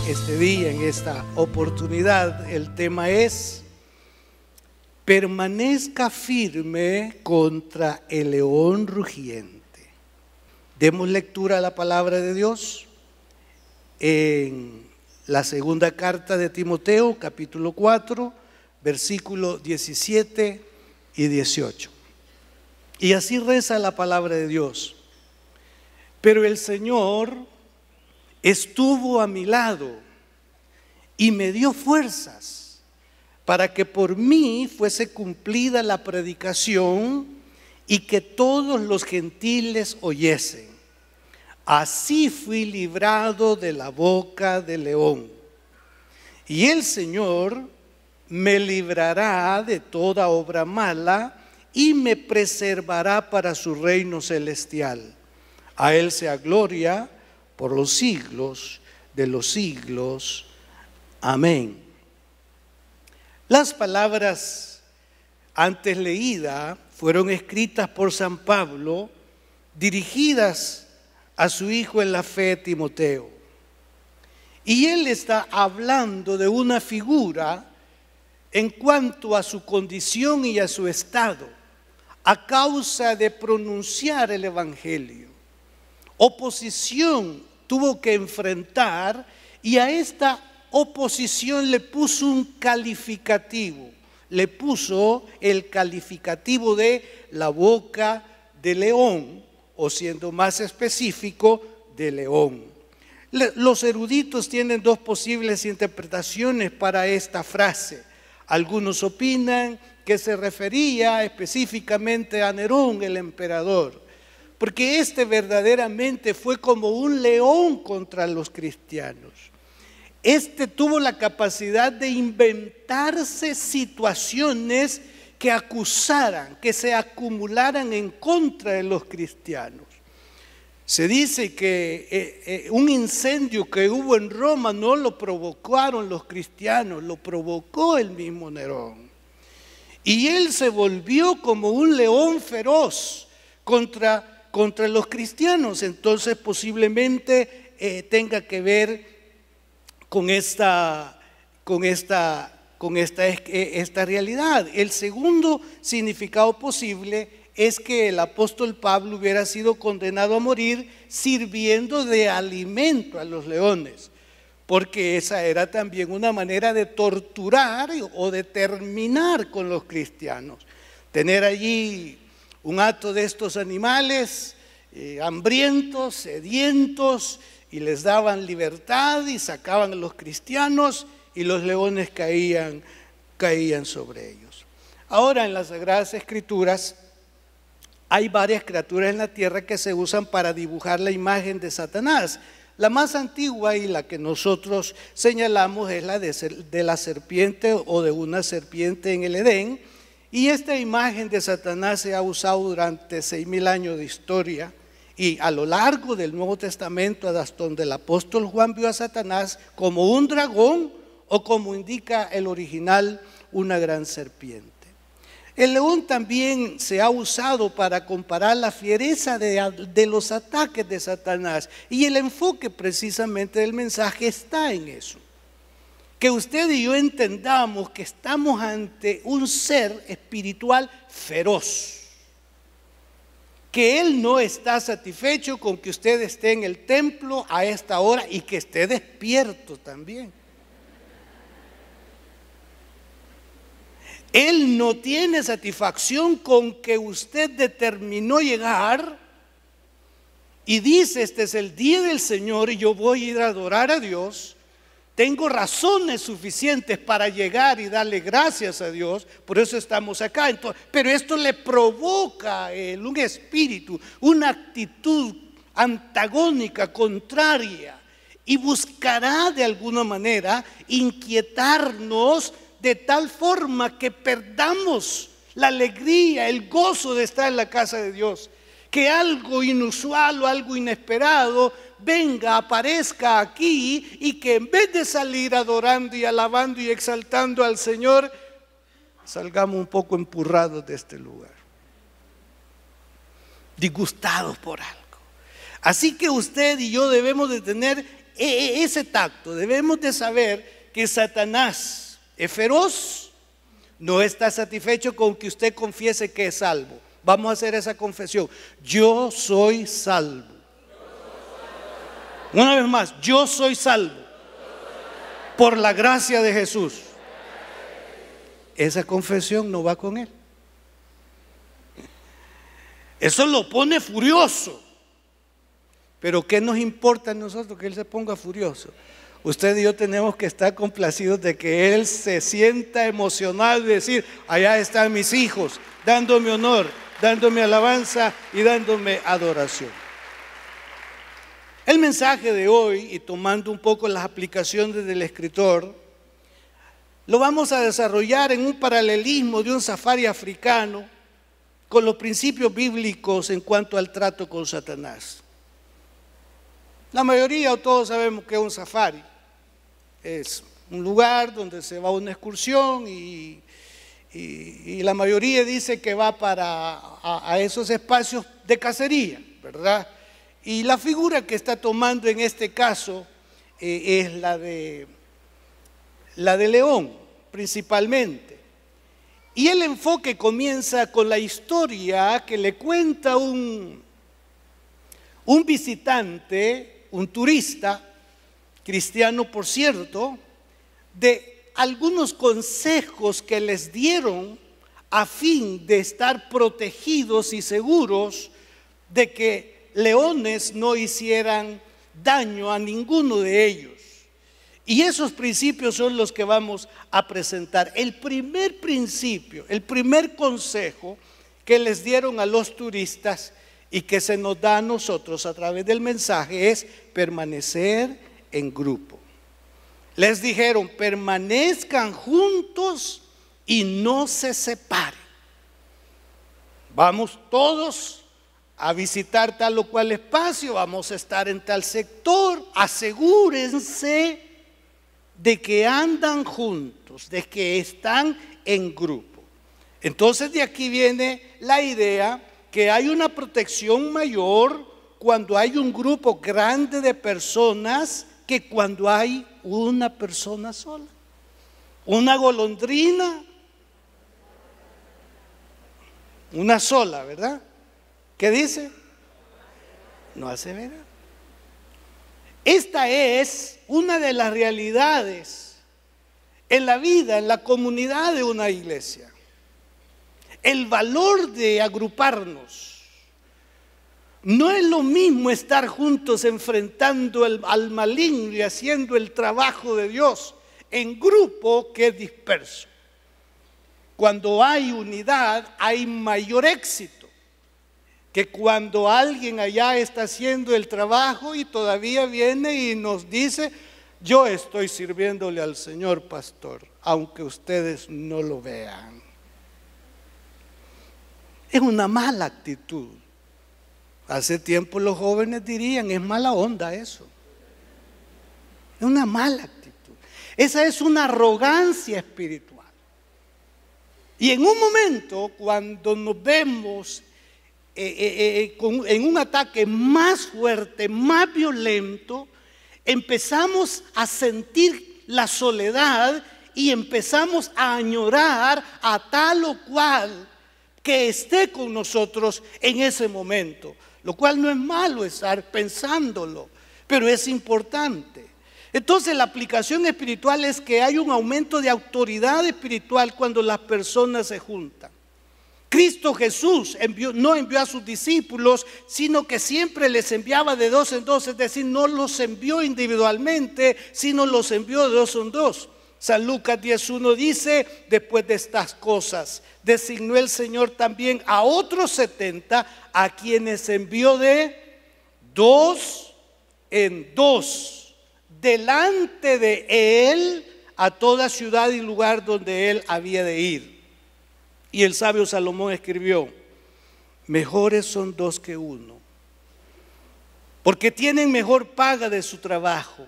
este día, en esta oportunidad. El tema es: permanezca firme contra el león rugiente. Demos lectura a la palabra de Dios en la segunda carta de Timoteo, capítulo 4, versículos 17 y 18. Y así reza la palabra de Dios: pero el Señor estuvo a mi lado y me dio fuerzas para que por mí fuese cumplida la predicación y que todos los gentiles oyesen. Así fui librado de la boca del león. Y el Señor me librará de toda obra mala y me preservará para su reino celestial. A Él sea gloria por los siglos de los siglos. Amén. Las palabras antes leídas fueron escritas por San Pablo, dirigidas a su hijo en la fe, Timoteo. Y él está hablando de una figura en cuanto a su condición y a su estado, a causa de pronunciar el evangelio. Oposición tuvo que enfrentar, y a esta oposición le puso un calificativo. Le puso el calificativo de la boca de león, o siendo más específico, de león. Los eruditos tienen dos posibles interpretaciones para esta frase. Algunos opinan que se refería específicamente a Nerón, el emperador, porque este verdaderamente fue como un león contra los cristianos. Este tuvo la capacidad de inventarse situaciones que acusaran, que se acumularan en contra de los cristianos. Se dice que un incendio que hubo en Roma no lo provocaron los cristianos, lo provocó el mismo Nerón. Y él se volvió como un león feroz contra los cristianos. Entonces posiblemente tenga que ver con esta realidad. El segundo significado posible es que el apóstol Pablo hubiera sido condenado a morir sirviendo de alimento a los leones, porque esa era también una manera de torturar o de terminar con los cristianos. Tener allí un hato de estos animales hambrientos, sedientos, y les daban libertad y sacaban a los cristianos, y los leones caían sobre ellos. Ahora, en las Sagradas Escrituras hay varias criaturas en la tierra que se usan para dibujar la imagen de Satanás. La más antigua y la que nosotros señalamos es la de la serpiente, o de una serpiente en el Edén. Y esta imagen de Satanás se ha usado durante 6,000 años de historia. Y a lo largo del Nuevo Testamento, hasta donde el apóstol Juan vio a Satanás como un dragón, o como indica el original, una gran serpiente. El león también se ha usado para comparar la fiereza de los ataques de Satanás. Y el enfoque precisamente del mensaje está en eso. Que usted y yo entendamos que estamos ante un ser espiritual feroz. Que Él no está satisfecho con que usted esté en el templo a esta hora y que esté despierto también. Él no tiene satisfacción con que usted determinó llegar y dice: este es el día del Señor y yo voy a ir a adorar a Dios. Tengo razones suficientes para llegar y darle gracias a Dios, por eso estamos acá. Entonces, pero esto le provoca a él un espíritu, una actitud antagónica, contraria, y buscará de alguna manera inquietarnos de tal forma que perdamos la alegría, el gozo de estar en la casa de Dios. Que algo inusual o algo inesperado venga, aparezca aquí, y que en vez de salir adorando y alabando y exaltando al Señor, salgamos un poco empurrados de este lugar, disgustados por algo. Así que usted y yo debemos de tener ese tacto. Debemos de saber que Satanás es feroz, no está satisfecho con que usted confiese que es salvo. Vamos a hacer esa confesión: yo soy salvo. Una vez más, yo soy salvo por la gracia de Jesús. Esa confesión no va con él. Eso lo pone furioso. Pero ¿qué nos importa a nosotros que él se ponga furioso? Usted y yo tenemos que estar complacidos de que él se sienta emocionado y decir: allá están mis hijos, dándome honor, dándome alabanza y dándome adoración. El mensaje de hoy, y tomando un poco las aplicaciones del escritor, lo vamos a desarrollar en un paralelismo de un safari africano con los principios bíblicos en cuanto al trato con Satanás. La mayoría o todos sabemos que un safari es un lugar donde se va a una excursión y la mayoría dice que va a esos espacios de cacería, ¿verdad? Y la figura que está tomando en este caso es la de león, principalmente. Y el enfoque comienza con la historia que le cuenta un visitante, un turista, cristiano por cierto, de algunos consejos que les dieron a fin de estar protegidos y seguros de que leones no hicieran daño a ninguno de ellos. Y esos principios son los que vamos a presentar. El primer principio, el primer consejo que les dieron a los turistas y que se nos da a nosotros a través del mensaje es permanecer en grupo. Les dijeron: permanezcan juntos y no se separen. Vamos todos a visitar tal o cual espacio, vamos a estar en tal sector. Asegúrense de que andan juntos, de que están en grupo. Entonces de aquí viene la idea que hay una protección mayor cuando hay un grupo grande de personas que cuando hay una persona sola. Una golondrina, una sola, ¿verdad? ¿Qué dice? No hace verano. Esta es una de las realidades en la vida, en la comunidad de una iglesia. El valor de agruparnos. No es lo mismo estar juntos enfrentando al maligno y haciendo el trabajo de Dios en grupo que disperso. Cuando hay unidad hay mayor éxito que cuando alguien allá está haciendo el trabajo y todavía viene y nos dice: yo estoy sirviéndole al Señor, pastor, aunque ustedes no lo vean. Es una mala actitud. Hace tiempo los jóvenes dirían: es mala onda eso. Es una mala actitud. Esa es una arrogancia espiritual. Y en un momento, cuando nos vemos en un ataque más fuerte, más violento, empezamos a sentir la soledad y empezamos a añorar a tal o cual que esté con nosotros en ese momento, lo cual no es malo estar pensándolo, pero es importante. Entonces la aplicación espiritual es que hay un aumento de autoridad espiritual cuando las personas se juntan. Cristo Jesús no envió a sus discípulos, sino que siempre les enviaba de dos en dos, es decir, no los envió individualmente, sino los envió de dos en dos. San Lucas 10:1 dice: después de estas cosas, designó el Señor también a otros 70, a quienes envió de dos en dos, delante de él, a toda ciudad y lugar donde él había de ir. Y el sabio Salomón escribió: mejores son dos que uno, porque tienen mejor paga de su trabajo.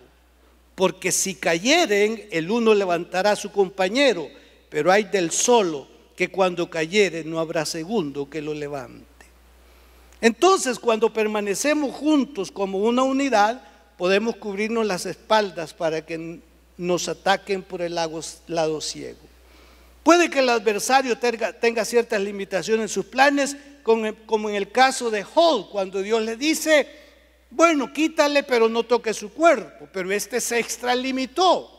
Porque si cayeren, el uno levantará a su compañero, pero hay del solo que cuando cayere no habrá segundo que lo levante. Entonces, cuando permanecemos juntos como una unidad, podemos cubrirnos las espaldas para que nos ataquen por el lado ciego. Puede que el adversario tenga ciertas limitaciones en sus planes, como en el caso de Job, cuando Dios le dice, bueno, quítale, pero no toque su cuerpo, pero este se extralimitó.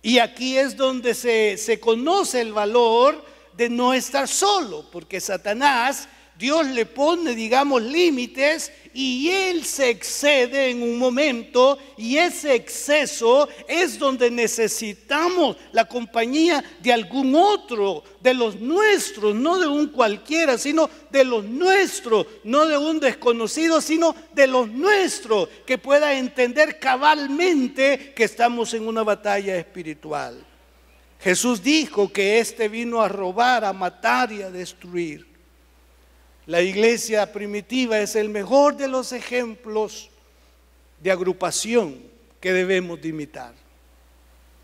Y aquí es donde se conoce el valor de no estar solo, porque Satanás, Dios le pone, digamos, límites y él se excede en un momento, y ese exceso es donde necesitamos la compañía de algún otro, de los nuestros, no de un cualquiera, sino de los nuestros, no de un desconocido, sino de los nuestros, que pueda entender cabalmente que estamos en una batalla espiritual. Jesús dijo que éste vino a robar, a matar y a destruir. La iglesia primitiva es el mejor de los ejemplos de agrupación que debemos de imitar.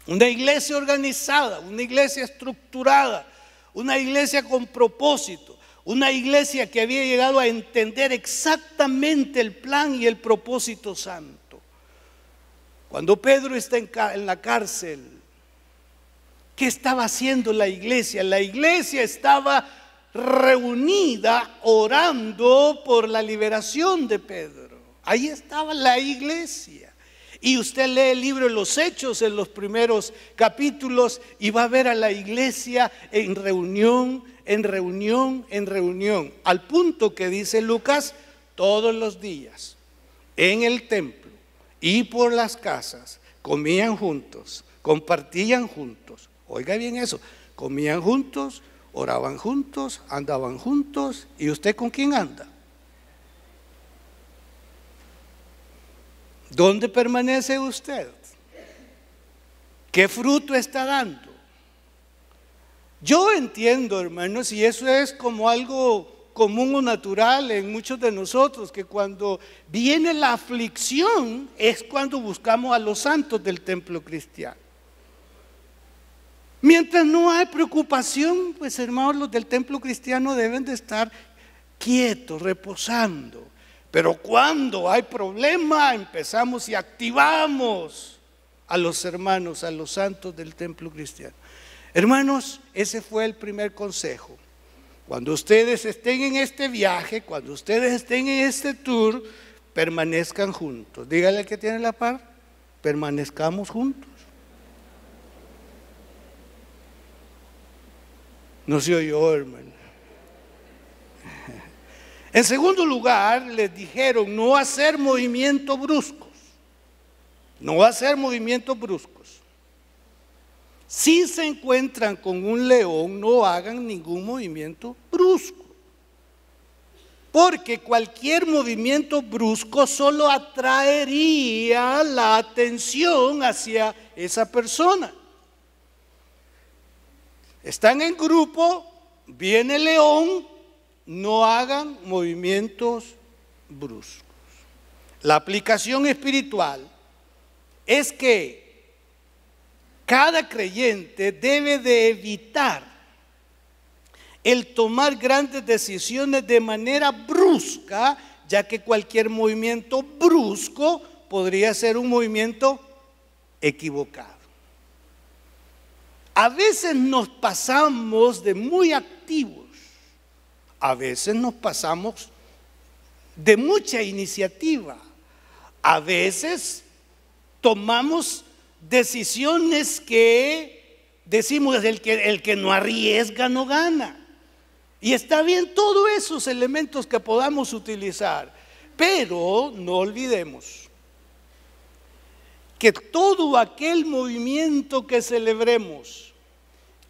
Una iglesia organizada, una iglesia estructurada, una iglesia con propósito, una iglesia que había llegado a entender exactamente el plan y el propósito santo. Cuando Pedro está en la cárcel, ¿qué estaba haciendo la iglesia? La iglesia estaba reunida orando por la liberación de Pedro. Ahí estaba la iglesia. Y usted lee el libro de los Hechos en los primeros capítulos y va a ver a la iglesia en reunión, en reunión, en reunión, al punto que dice Lucas, todos los días en el templo y por las casas comían juntos, compartían juntos. Oiga bien eso, comían juntos, oraban juntos, andaban juntos. ¿Y usted con quién anda? ¿Dónde permanece usted? ¿Qué fruto está dando? Yo entiendo, hermanos, y eso es como algo común o natural en muchos de nosotros, que cuando viene la aflicción es cuando buscamos a los santos del templo cristiano. Mientras no hay preocupación, pues hermanos, los del templo cristiano deben de estar quietos, reposando. Pero cuando hay problema, empezamos y activamos a los hermanos, a los santos del templo cristiano. Hermanos, ese fue el primer consejo. Cuando ustedes estén en este viaje, cuando ustedes estén en este tour, permanezcan juntos. Dígale al que tiene la par, permanezcamos juntos. No se oyó, hermano. En segundo lugar, les dijeron no hacer movimientos bruscos. No hacer movimientos bruscos. Si se encuentran con un león, no hagan ningún movimiento brusco. Porque cualquier movimiento brusco solo atraería la atención hacia esa persona. Están en grupo, viene el león, no hagan movimientos bruscos. La aplicación espiritual es que cada creyente debe de evitar el tomar grandes decisiones de manera brusca, ya que cualquier movimiento brusco podría ser un movimiento equivocado. A veces nos pasamos de muy activos, a veces nos pasamos de mucha iniciativa, a veces tomamos decisiones que decimos el que no arriesga no gana. Y está bien todos esos elementos que podamos utilizar, pero no olvidemos que todo aquel movimiento que celebremos,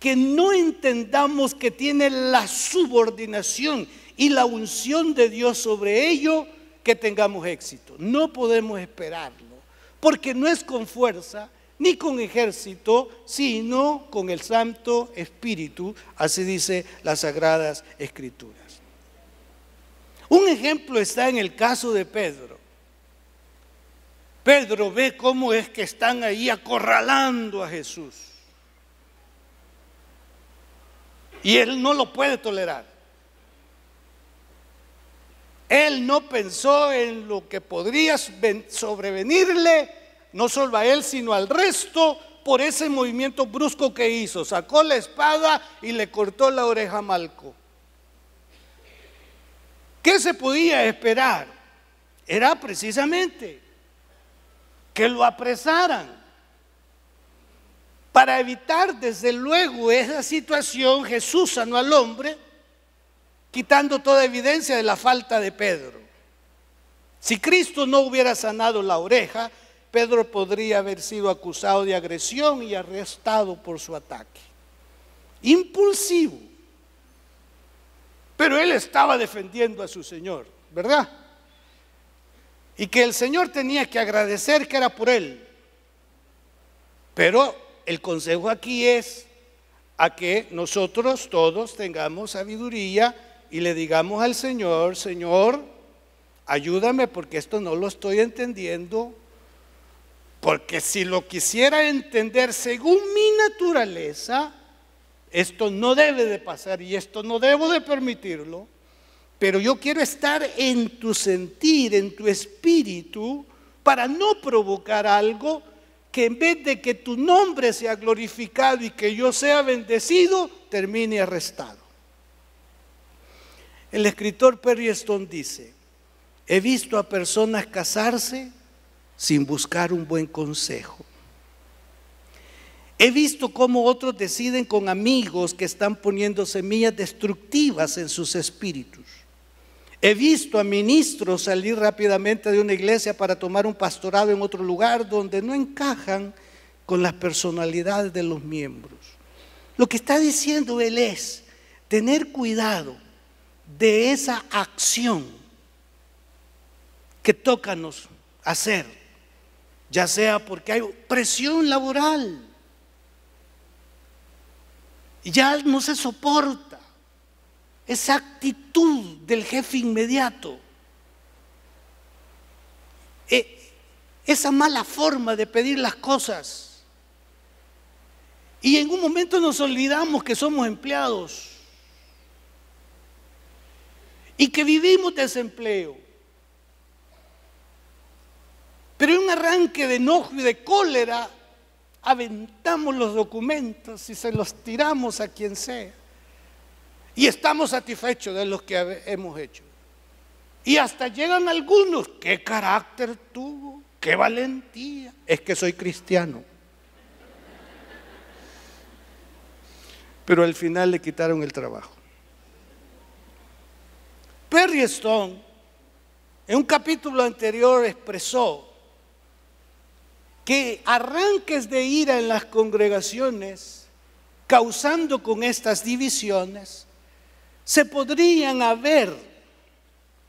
que no entendamos que tiene la subordinación y la unción de Dios sobre ello, que tengamos éxito. No podemos esperarlo, porque no es con fuerza ni con ejército, sino con el Santo Espíritu, así dice las Sagradas Escrituras. Un ejemplo está en el caso de Pedro. Pedro ve cómo es que están ahí acorralando a Jesús. Y él no lo puede tolerar. Él no pensó en lo que podría sobrevenirle, no solo a él, sino al resto, por ese movimiento brusco que hizo. Sacó la espada y le cortó la oreja a Malco. ¿Qué se podía esperar? Era precisamente que lo apresaran. Para evitar desde luego esa situación, Jesús sanó al hombre, quitando toda evidencia de la falta de Pedro. Si Cristo no hubiera sanado la oreja, Pedro podría haber sido acusado de agresión y arrestado por su ataque. Impulsivo. Pero él estaba defendiendo a su Señor, ¿verdad? Y que el Señor tenía que agradecer que era por él. Pero el consejo aquí es a que nosotros todos tengamos sabiduría y le digamos al Señor: Señor, ayúdame porque esto no lo estoy entendiendo. Porque si lo quisiera entender según mi naturaleza, esto no debe de pasar y esto no debo de permitirlo. Pero yo quiero estar en tu sentir, en tu espíritu, para no provocar algo que en vez de que tu nombre sea glorificado y que yo sea bendecido, termine arrestado. El escritor Perry Stone dice: he visto a personas casarse sin buscar un buen consejo. He visto cómo otros deciden con amigos que están poniendo semillas destructivas en sus espíritus. He visto a ministros salir rápidamente de una iglesia para tomar un pastorado en otro lugar donde no encajan con las personalidades de los miembros. Lo que está diciendo él es tener cuidado de esa acción que tócanos hacer, ya sea porque hay presión laboral, ya no se soporta esa actitud del jefe inmediato, esa mala forma de pedir las cosas, y en un momento nos olvidamos que somos empleados y que vivimos desempleo. Pero en un arranque de enojo y de cólera aventamos los documentos y se los tiramos a quien sea. Y estamos satisfechos de lo que hemos hecho. Y hasta llegan algunos: ¿qué carácter tuvo? ¿Qué valentía? Es que soy cristiano. Pero al final le quitaron el trabajo. Perry Stone, en un capítulo anterior, expresó que arranques de ira en las congregaciones, causando con estas divisiones, se podrían haber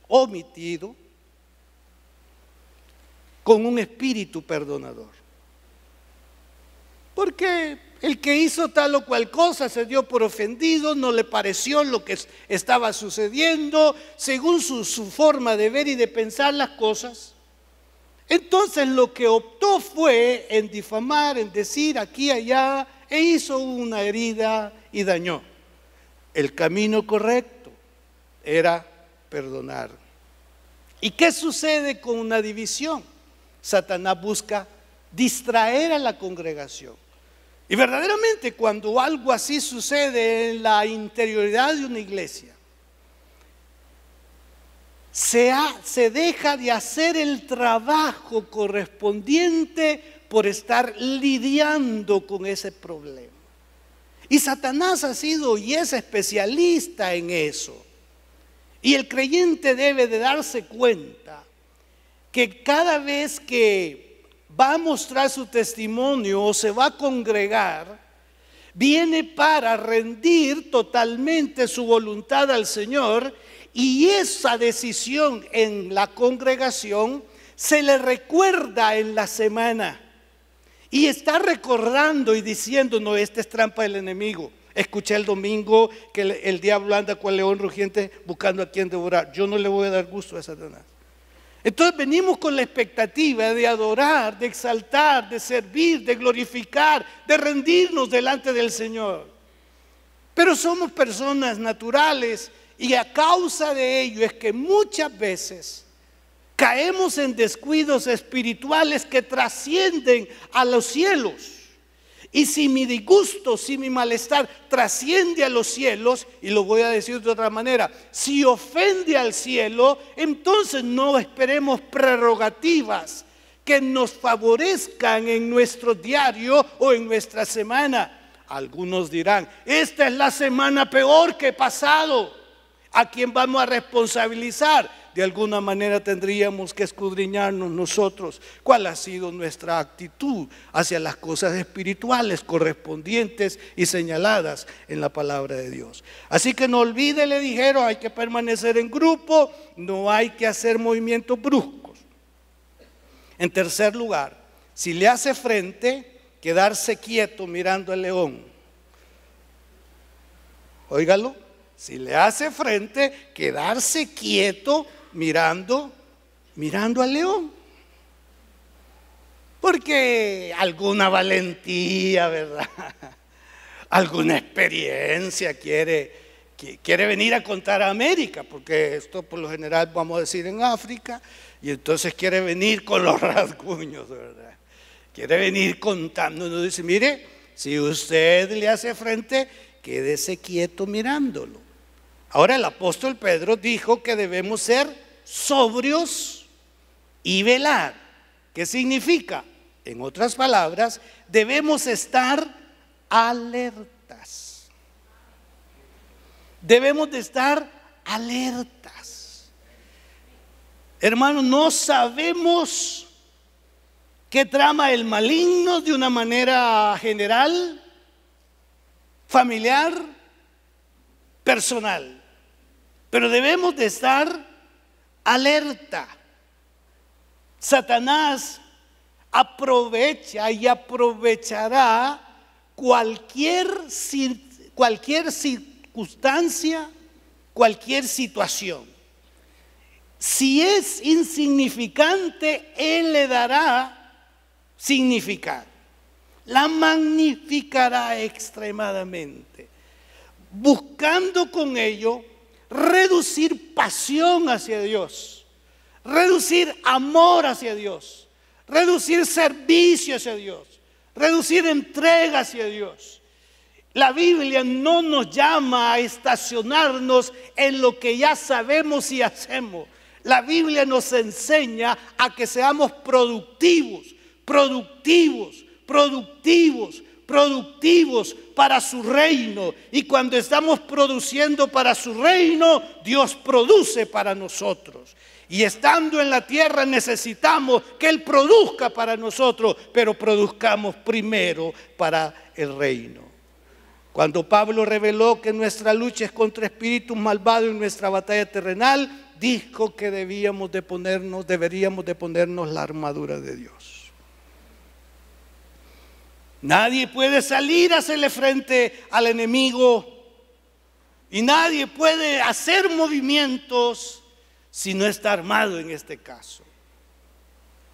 omitido con un espíritu perdonador. Porque el que hizo tal o cual cosa se dio por ofendido, no le pareció lo que estaba sucediendo, según su forma de ver y de pensar las cosas. Entonces lo que optó fue en difamar, en decir aquí y allá, e hizo una herida y dañó. El camino correcto era perdonar. ¿Y qué sucede con una división? Satanás busca distraer a la congregación. Y verdaderamente cuando algo así sucede en la interioridad de una iglesia, se deja de hacer el trabajo correspondiente por estar lidiando con ese problema. Y Satanás ha sido y es especialista en eso. Y el creyente debe de darse cuenta que cada vez que va a mostrar su testimonio o se va a congregar, viene para rendir totalmente su voluntad al Señor, y esa decisión en la congregación se le recuerda en la semana. Y está recordando y diciendo: no, esta es trampa del enemigo. Escuché el domingo que el diablo anda cual león rugiente buscando a quien devorar. Yo no le voy a dar gusto a Satanás. Entonces venimos con la expectativa de adorar, de exaltar, de servir, de glorificar, de rendirnos delante del Señor. Pero somos personas naturales Y a causa de ello es que muchas veces caemos en descuidos espirituales que trascienden a los cielos. Y si mi disgusto, si mi malestar trasciende a los cielos, y lo voy a decir de otra manera, si ofende al cielo, entonces no esperemos prerrogativas que nos favorezcan en nuestro diario o en nuestra semana. Algunos dirán, esta es la semana peor que he pasado. ¿A quién vamos a responsabilizar? De alguna manera tendríamos que escudriñarnos nosotros cuál ha sido nuestra actitud hacia las cosas espirituales correspondientes y señaladas en la palabra de Dios. Así que no olvide, le dijeron, hay que permanecer en grupo, no hay que hacer movimientos bruscos. En tercer lugar, si le hace frente, quedarse quieto mirando al león. Óigalo, si le hace frente, quedarse quieto mirando al león. Porque alguna valentía, ¿verdad? Alguna experiencia quiere venir a contar a América, porque esto por lo general vamos a decir en África, y entonces quiere venir con los rasguños, ¿verdad? Quiere venir contando, nos dice, mire, si usted le hace frente, quédese quieto mirándolo. Ahora el apóstol Pedro dijo que debemos ser sobrios y velar. ¿Qué significa? En otras palabras, debemos estar alertas. Debemos de estar alertas. Hermanos, no sabemos qué trama el maligno de una manera general, familiar, personal. Pero debemos de estar alerta. Satanás aprovecha y aprovechará cualquier circunstancia, cualquier situación. Si es insignificante, él le dará significado. La magnificará extremadamente, buscando con ello reducir pasión hacia Dios, reducir amor hacia Dios, reducir servicio hacia Dios, reducir entrega hacia Dios. La Biblia no nos llama a estacionarnos en lo que ya sabemos y hacemos. La Biblia nos enseña a que seamos productivos para su reino. Y cuando estamos produciendo para su reino, Dios produce para nosotros. Y estando en la tierra necesitamos que Él produzca para nosotros, pero produzcamos primero para el reino. Cuando Pablo reveló que nuestra lucha es contra espíritus malvados en nuestra batalla terrenal, dijo que deberíamos de ponernos la armadura de Dios. Nadie puede salir a hacerle frente al enemigo y nadie puede hacer movimientos si no está armado en este caso.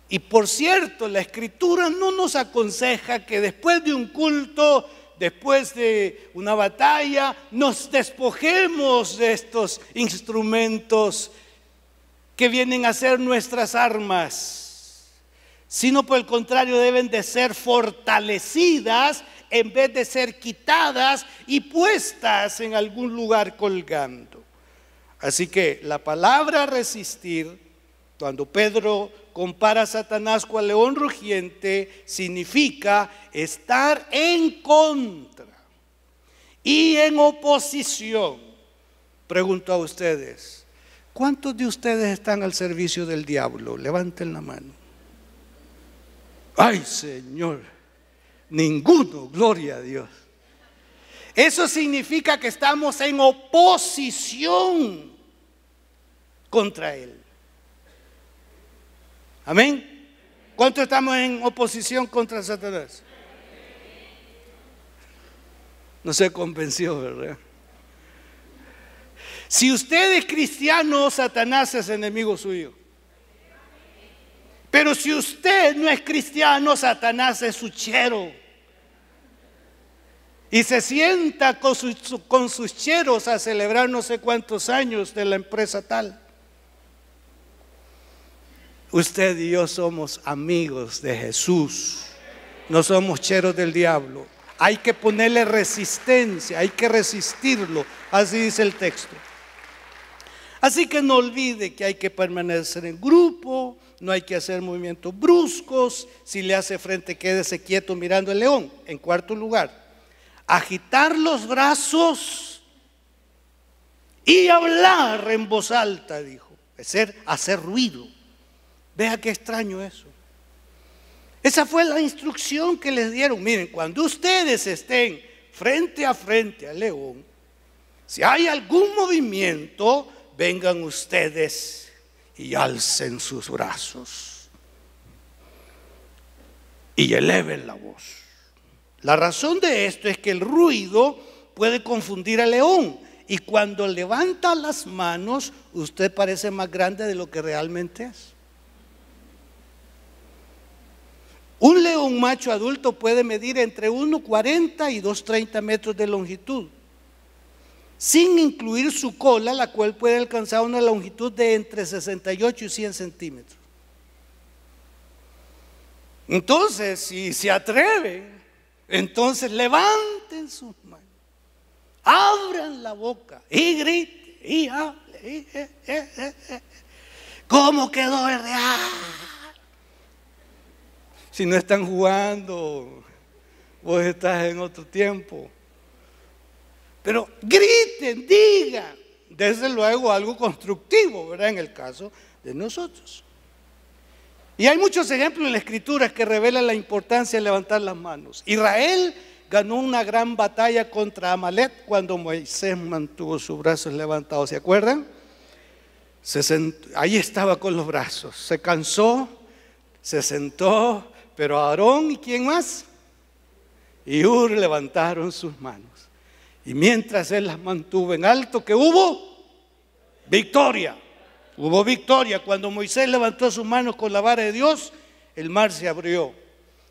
Y por cierto, la Escritura no nos aconseja que después de un culto, después de una batalla, nos despojemos de estos instrumentos que vienen a ser nuestras armas, sino por el contrario deben de ser fortalecidas en vez de ser quitadas y puestas en algún lugar colgando. Así que la palabra resistir, cuando Pedro compara a Satanás con el león rugiente, significa estar en contra y en oposición. Pregunto a ustedes, ¿cuántos de ustedes están al servicio del diablo? Levanten la mano. Ay, Señor, ninguno, gloria a Dios. Eso significa que estamos en oposición contra Él. Amén. ¿Cuántos estamos en oposición contra Satanás? No se convenció, ¿verdad? Si usted es cristiano, Satanás es enemigo suyo. Pero si usted no es cristiano, Satanás es su chero. y se sienta con sus cheros a celebrar no sé cuántos años de la empresa tal. Usted y yo somos amigos de Jesús, no somos cheros del diablo. Hay que ponerle resistencia, hay que resistirlo, así dice el texto. Así que no olvide que hay que permanecer en grupo, no hay que hacer movimientos bruscos. Si le hace frente, quédese quieto mirando el león. En cuarto lugar, agitar los brazos y hablar en voz alta, dijo. Hacer ruido. Vea qué extraño eso. Esa fue la instrucción que les dieron. Miren, cuando ustedes estén frente a frente al león, si hay algún movimiento, vengan ustedes y alcen sus brazos y eleven la voz. La razón de esto es que el ruido puede confundir al león, y cuando levanta las manos, usted parece más grande de lo que realmente es. Un león macho adulto puede medir entre 1,40 y 2,30 metros de longitud, sin incluir su cola, la cual puede alcanzar una longitud de entre 68 y 100 centímetros. Entonces, si se atreven, entonces levanten sus manos, abran la boca y griten y hablen. ¿Cómo quedó el real? Si no están jugando, vos estás en otro tiempo. Pero griten, digan, desde luego algo constructivo, ¿verdad? En el caso de nosotros. Y hay muchos ejemplos en la Escritura que revelan la importancia de levantar las manos. Israel ganó una gran batalla contra Amalek cuando Moisés mantuvo sus brazos levantados. ¿Se acuerdan? Ahí estaba con los brazos. Se cansó, se sentó, pero Aarón y ¿quién más? Y Hur levantaron sus manos. Y mientras él las mantuvo en alto, ¿qué hubo? Victoria. Hubo victoria. Cuando Moisés levantó sus manos con la vara de Dios, el mar se abrió.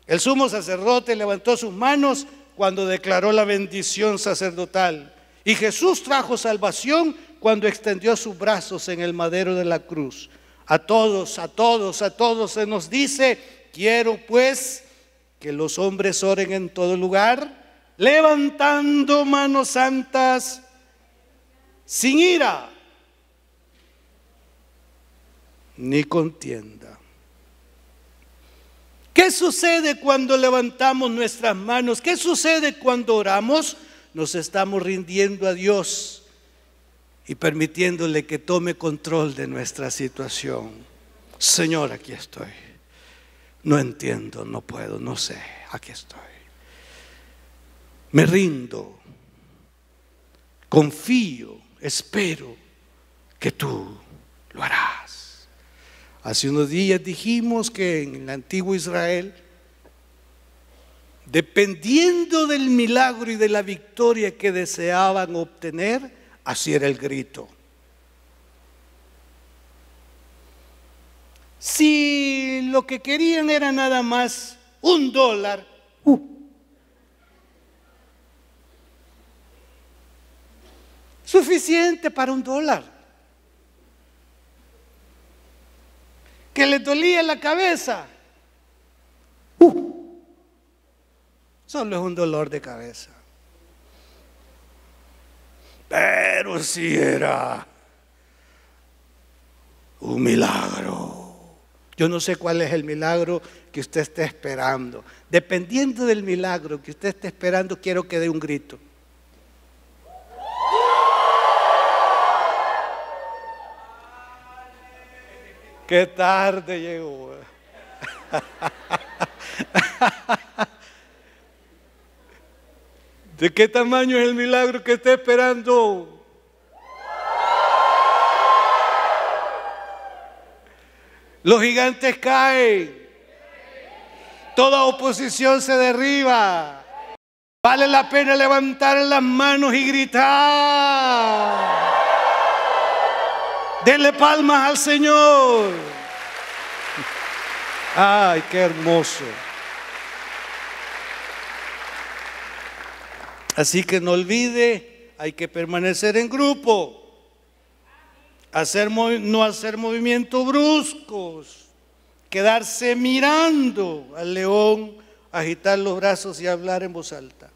El sumo sacerdote levantó sus manos cuando declaró la bendición sacerdotal. Y Jesús trajo salvación cuando extendió sus brazos en el madero de la cruz. A todos se nos dice: quiero pues que los hombres oren en todo lugar, levantando manos santas, sin ira ni contienda. ¿Qué sucede cuando levantamos nuestras manos? ¿Qué sucede cuando oramos? Nos estamos rindiendo a Dios y permitiéndole que tome control de nuestra situación. Señor, aquí estoy. No entiendo, no puedo, no sé, aquí estoy. Me rindo, confío, espero que tú lo harás. Hace unos días dijimos que en el antiguo Israel, dependiendo del milagro y de la victoria que deseaban obtener, así era el grito. Si lo que querían era nada más $1, suficiente para $1. Que les dolía la cabeza, solo es un dolor de cabeza. Pero si era un milagro. Yo no sé cuál es el milagro que usted esté esperando. Dependiendo del milagro que usted esté esperando, quiero que dé un grito. Qué tarde llegó. ¿De qué tamaño es el milagro que está esperando? Los gigantes caen. Toda oposición se derriba. Vale la pena levantar las manos y gritar. Denle palmas al Señor. Ay, qué hermoso. Así que no olvide, hay que permanecer en grupo, no hacer movimientos bruscos, quedarse mirando al león, agitar los brazos y hablar en voz alta.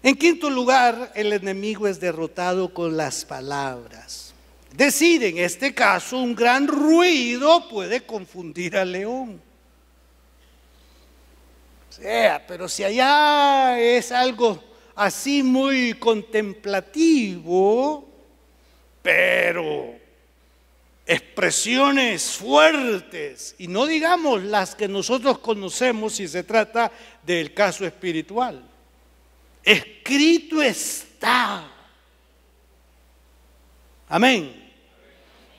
En quinto lugar, el enemigo es derrotado con las palabras. Es decir, en este caso, un gran ruido puede confundir al león. O sea, pero si allá es algo así muy contemplativo, pero expresiones fuertes, y no digamos las que nosotros conocemos si se trata del caso espiritual. Escrito está. Amén.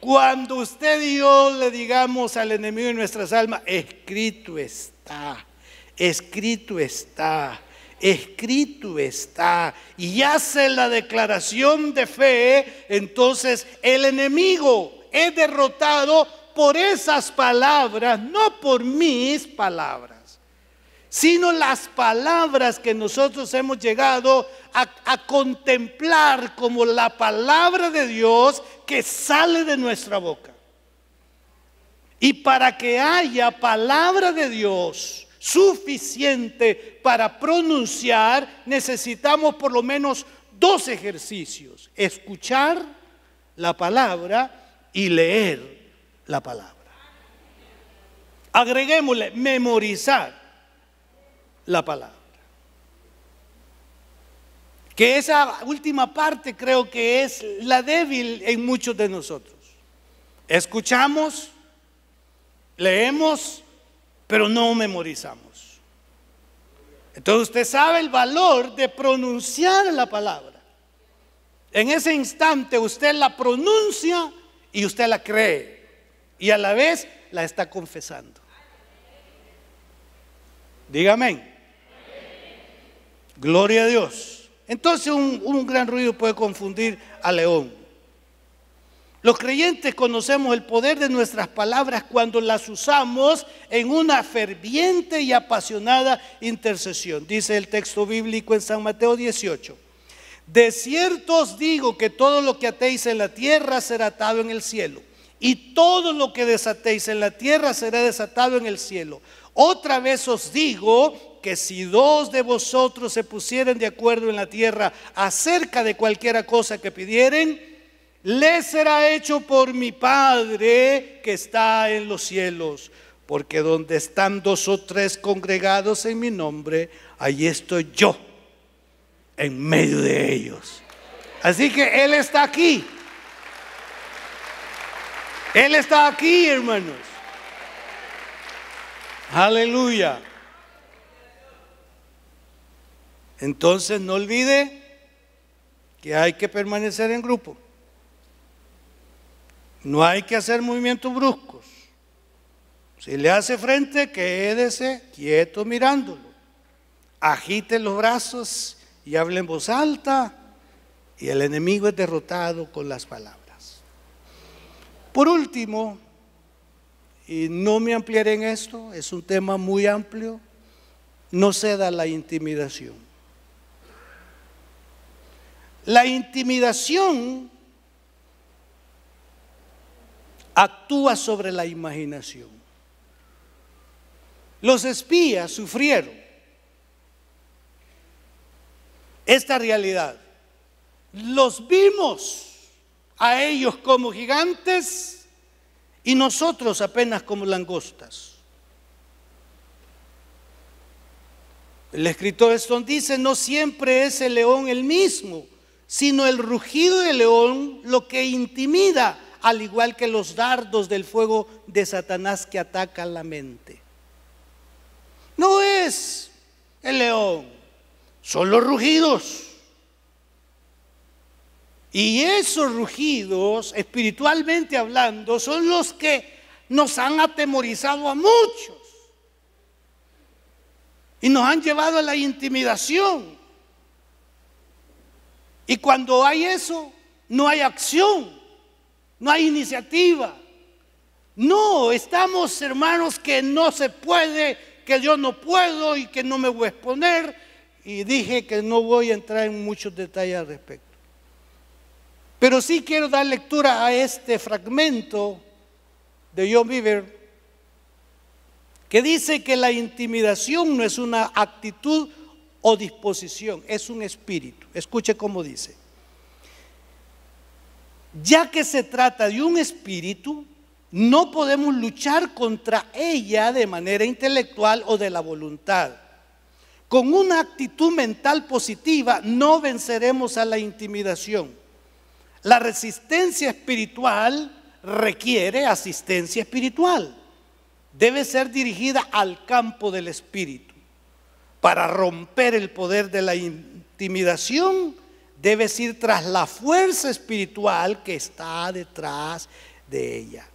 Cuando usted y yo le digamos al enemigo de nuestras almas, escrito está, escrito está, escrito está, y hace la declaración de fe, entonces el enemigo es derrotado por esas palabras, no por mis palabras, sino las palabras que nosotros hemos llegado a contemplar como la palabra de Dios que sale de nuestra boca. Y para que haya palabra de Dios suficiente para pronunciar, necesitamos por lo menos dos ejercicios: escuchar la palabra y leer la palabra. Agreguémosle memorizar la palabra. Que esa última parte creo que es la débil en muchos de nosotros. Escuchamos, leemos, pero no memorizamos. Entonces usted sabe el valor de pronunciar la palabra. En ese instante usted la pronuncia y usted la cree, y a la vez la está confesando. Dígame. Gloria a Dios. Entonces un gran ruido puede confundir al león. Los creyentes conocemos el poder de nuestras palabras cuando las usamos en una ferviente y apasionada intercesión. Dice el texto bíblico en San Mateo 18: de cierto os digo que todo lo que atéis en la tierra será atado en el cielo, y todo lo que desatéis en la tierra será desatado en el cielo. Otra vez os digo que si dos de vosotros se pusieren de acuerdo en la tierra acerca de cualquiera cosa que pidieren, les será hecho por mi Padre que está en los cielos. Porque donde están dos o tres congregados en mi nombre, allí estoy yo en medio de ellos. Así que Él está aquí. Él está aquí, hermanos. Aleluya. Entonces no olvide que hay que permanecer en grupo. No hay que hacer movimientos bruscos. Si le hace frente, quédese quieto mirándolo. Agite los brazos y hable en voz alta, y el enemigo es derrotado con las palabras. Por último, y no me ampliaré en esto, es un tema muy amplio, no ceda la intimidación. La intimidación actúa sobre la imaginación. Los espías sufrieron esta realidad. Los vimos a ellos como gigantes y nosotros apenas como langostas. El escritor Stone dice: no siempre es el león el mismo, sino el rugido del león lo que intimida, al igual que los dardos del fuego de Satanás que atacan la mente. No es el león, son los rugidos. Y esos rugidos, espiritualmente hablando, son los que nos han atemorizado a muchos y nos han llevado a la intimidación. Y cuando hay eso, no hay acción, no hay iniciativa. No, estamos, hermanos, que no se puede, que yo no puedo y que no me voy a exponer. y dije que no voy a entrar en muchos detalles al respecto. Pero sí quiero dar lectura a este fragmento de John Bevere, que dice que la intimidación no es una actitud o disposición, es un espíritu. Escuche cómo dice: ya que se trata de un espíritu, no podemos luchar contra ella de manera intelectual o de la voluntad. Con una actitud mental positiva no venceremos a la intimidación. La resistencia espiritual requiere asistencia espiritual. Debe ser dirigida al campo del espíritu. Para romper el poder de la intimidación, debes ir tras la fuerza espiritual que está detrás de ella.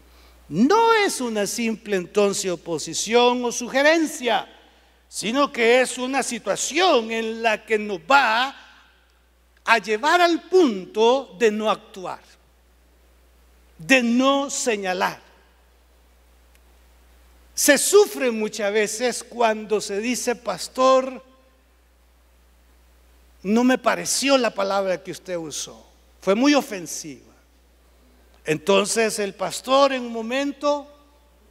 No es una simple entonces oposición o sugerencia, sino que es una situación en la que nos va a llevar al punto de no actuar, de no señalar. Se sufre muchas veces cuando se dice: pastor, no me pareció la palabra que usted usó, fue muy ofensiva. Entonces el pastor en un momento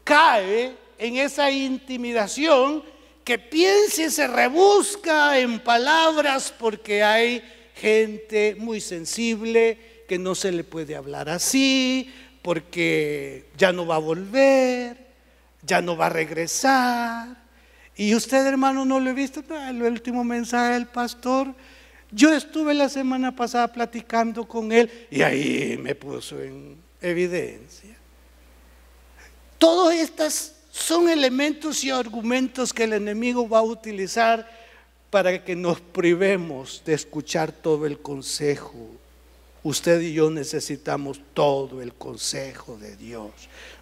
cae en esa intimidación, que piensa y se rebusca en palabras, porque hay gente muy sensible que no se le puede hablar así, porque ya no va a volver, ya no va a regresar. Y usted, hermano, no lo he visto. El último mensaje del pastor, yo estuve la semana pasada platicando con él y ahí me puso en evidencia. Todos estos son elementos y argumentos que el enemigo va a utilizar para que nos privemos de escuchar todo el consejo. Usted y yo necesitamos todo el consejo de Dios,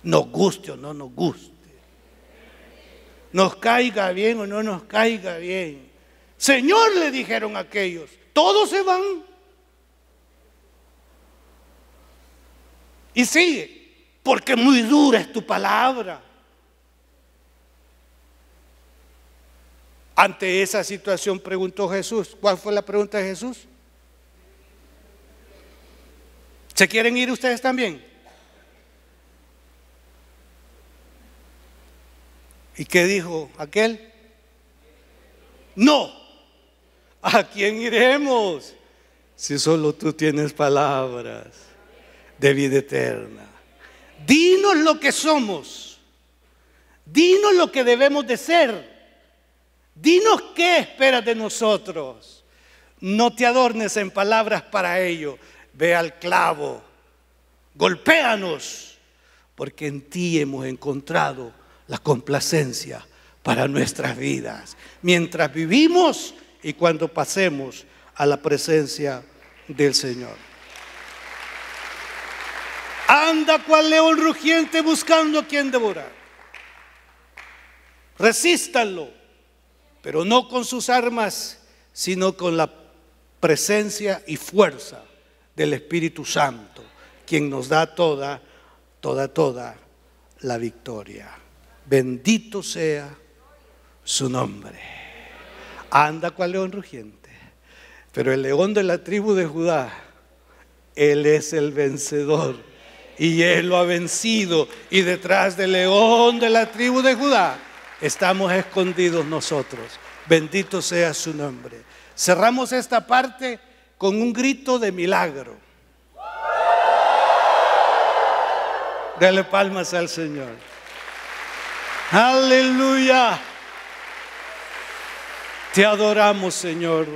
nos guste o no nos guste, nos caiga bien o no nos caiga bien. Señor, le dijeron aquellos, todos se van. Y sigue: porque muy dura es tu palabra. Ante esa situación preguntó Jesús. ¿Cuál fue la pregunta de Jesús? ¿Se quieren ir ustedes también? ¿Y qué dijo aquel? No. ¿A quién iremos? Si solo tú tienes palabras de vida eterna. Dinos lo que somos. Dinos lo que debemos de ser. Dinos qué esperas de nosotros. No te adornes en palabras para ello. Ve al clavo, golpéanos, porque en ti hemos encontrado la complacencia para nuestras vidas, mientras vivimos y cuando pasemos a la presencia del Señor. Anda cual león rugiente buscando a quien devorar. Resístanlo, pero no con sus armas, sino con la presencia y fuerza del Espíritu Santo, quien nos da toda la victoria. Bendito sea su nombre. Anda cual león rugiente, pero el león de la tribu de Judá, él es el vencedor y él lo ha vencido, y detrás del león de la tribu de Judá estamos escondidos nosotros. Bendito sea su nombre. Cerramos esta parte con un grito de milagro. Dale palmas al Señor. Aleluya. Te adoramos, Señor.